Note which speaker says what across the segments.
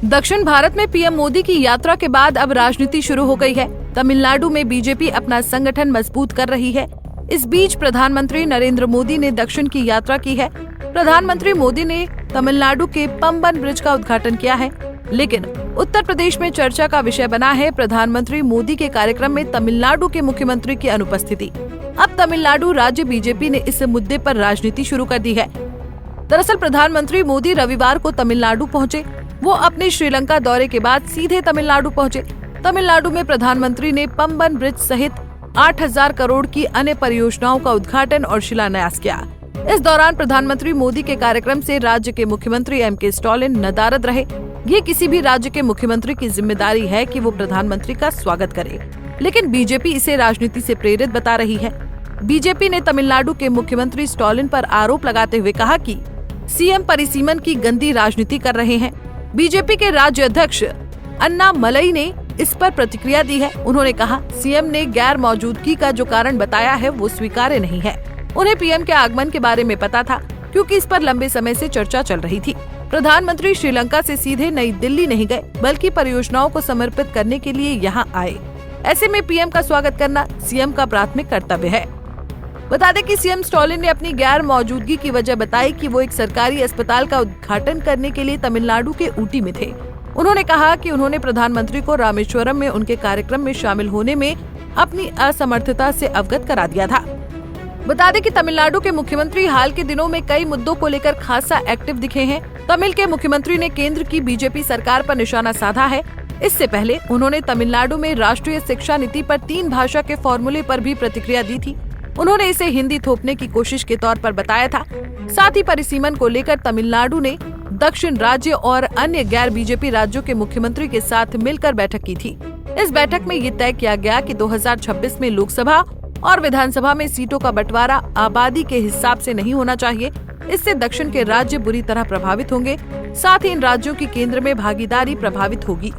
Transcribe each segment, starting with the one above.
Speaker 1: दक्षिण भारत में पीएम मोदी की यात्रा के बाद अब राजनीति शुरू हो गई है। तमिलनाडु में बीजेपी अपना संगठन मजबूत कर रही है। इस बीच प्रधानमंत्री नरेंद्र मोदी ने दक्षिण की यात्रा की है। प्रधानमंत्री मोदी ने तमिलनाडु के पंबन ब्रिज का उद्घाटन किया है, लेकिन उत्तर प्रदेश में चर्चा का विषय बना है प्रधानमंत्री मोदी के कार्यक्रम में तमिलनाडु के मुख्यमंत्री की अनुपस्थिति। अब तमिलनाडु राज्य बीजेपी ने इस मुद्दे पर राजनीति शुरू कर दी है। दरअसल प्रधानमंत्री मोदी रविवार को तमिलनाडु पहुंचे। वो अपने श्रीलंका दौरे के बाद सीधे तमिलनाडु पहुंचे। तमिलनाडु में प्रधानमंत्री ने पंबन ब्रिज सहित 8,000 करोड़ की अन्य परियोजनाओं का उद्घाटन और शिलान्यास किया। इस दौरान प्रधानमंत्री मोदी के कार्यक्रम से राज्य के मुख्यमंत्री एम.के. स्टालिन नदारद रहे। ये किसी भी राज्य के मुख्यमंत्री की जिम्मेदारी है कि वो प्रधानमंत्री का स्वागत करे, लेकिन बीजेपी इसे राजनीति से प्रेरित बता रही है। बीजेपी ने तमिलनाडु के मुख्यमंत्री स्टालिन पर आरोप लगाते हुए कहा कि सीएम परिसीमन की गंदी राजनीति कर रहे हैं। बीजेपी के राज्य अध्यक्ष अन्नामलई ने इस पर प्रतिक्रिया दी है। उन्होंने कहा, सीएम ने गैर मौजूदगी का जो कारण बताया है वो स्वीकार्य नहीं है। उन्हें पीएम के आगमन के बारे में पता था, क्योंकि इस पर लंबे समय से चर्चा चल रही थी। प्रधानमंत्री श्रीलंका से सीधे नई दिल्ली नहीं गए, बल्कि परियोजनाओं को समर्पित करने के लिए यहाँ आए। ऐसे में पीएम का स्वागत करना सीएम का प्राथमिक कर्तव्य है। बता दें कि सीएम स्टालिन ने अपनी गैर मौजूदगी की वजह बताई कि वो एक सरकारी अस्पताल का उद्घाटन करने के लिए तमिलनाडु के ऊटी में थे। उन्होंने कहा कि उन्होंने प्रधानमंत्री को रामेश्वरम में उनके कार्यक्रम में शामिल होने में अपनी असमर्थता से अवगत करा दिया था। बता दें कि तमिलनाडु के मुख्यमंत्री हाल के दिनों में कई मुद्दों को लेकर खासा एक्टिव दिखे हैं। तमिल के मुख्यमंत्री ने केंद्र की बीजेपी सरकार पर निशाना साधा है। इससे पहले उन्होंने तमिलनाडु में राष्ट्रीय शिक्षा नीति पर 3 भाषा के फॉर्मूले पर भी प्रतिक्रिया दी थी। उन्होंने इसे हिंदी थोपने की कोशिश के तौर पर बताया था। साथ ही परिसीमन को लेकर तमिलनाडु ने दक्षिण राज्य और अन्य गैर बीजेपी राज्यों के मुख्यमंत्री के साथ मिलकर बैठक की थी। इस बैठक में ये तय किया गया कि 2026 में लोकसभा और विधानसभा में सीटों का बंटवारा आबादी के हिसाब से नहीं होना चाहिए। इससे दक्षिण के राज्य बुरी तरह प्रभावित होंगे। साथ ही इन राज्यों की केंद्र में भागीदारी प्रभावित होगी।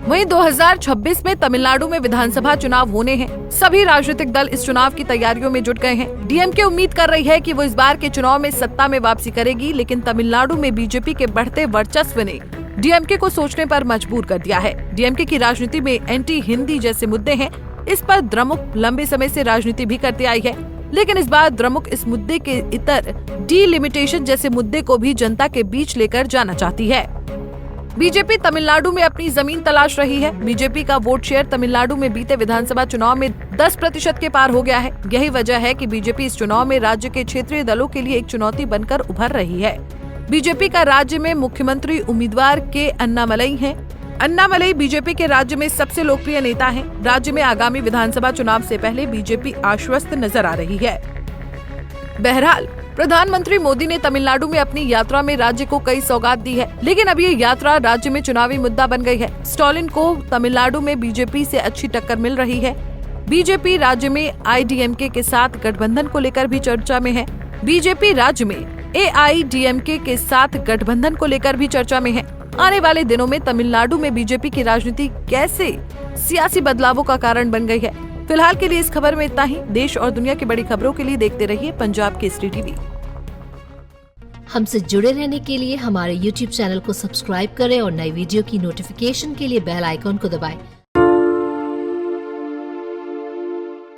Speaker 1: वहीं 2026 में तमिलनाडु में विधानसभा चुनाव होने हैं। सभी राजनीतिक दल इस चुनाव की तैयारियों में जुट गए हैं। डीएमके उम्मीद कर रही है कि वो इस बार के चुनाव में सत्ता में वापसी करेगी, लेकिन तमिलनाडु में बीजेपी के बढ़ते वर्चस्व ने डीएमके को सोचने पर मजबूर कर दिया है। डीएमके की राजनीति में एंटी हिंदी जैसे मुद्दे हैं। इस पर द्रमुक लंबे समय से राजनीति भी करती आई है, लेकिन इस बार द्रमुक इस मुद्दे के इतर डीलिमिटेशन जैसे मुद्दे को भी जनता के बीच लेकर जाना चाहती है। बीजेपी तमिलनाडु में अपनी जमीन तलाश रही है। बीजेपी का वोट शेयर तमिलनाडु में बीते विधानसभा चुनाव में 10% के पार हो गया है। यही वजह है कि बीजेपी इस चुनाव में राज्य के क्षेत्रीय दलों के लिए एक चुनौती बनकर उभर रही है। बीजेपी का राज्य में मुख्यमंत्री उम्मीदवार के अन्नामलई हैं। अन्नामलई बीजेपी के राज्य में सबसे लोकप्रिय नेता हैं। राज्य में आगामी विधानसभा चुनाव से पहले बीजेपी आश्वस्त नजर आ रही है। बहरहाल प्रधानमंत्री मोदी ने तमिलनाडु में अपनी यात्रा में राज्य को कई सौगात दी है, लेकिन अब ये यात्रा राज्य में चुनावी मुद्दा बन गई है। स्टालिन को तमिलनाडु में बीजेपी से अच्छी टक्कर मिल रही है। बीजेपी राज्य में आईडीएमके के साथ गठबंधन को लेकर भी चर्चा में है। बीजेपी राज्य में एआईडीएमके के साथ गठबंधन को लेकर भी चर्चा में है। आने वाले दिनों में तमिलनाडु में बीजेपी की राजनीति कैसे सियासी बदलावों का कारण बन गई है। फिलहाल के लिए इस खबर में इतना ही। देश और दुनिया की बड़ी खबरों के लिए देखते रहिए पंजाब केसरी टीवी।
Speaker 2: हमसे जुड़े रहने के लिए हमारे YouTube चैनल को सब्सक्राइब करें और नई वीडियो की नोटिफिकेशन के लिए बेल आइकॉन को दबाएं।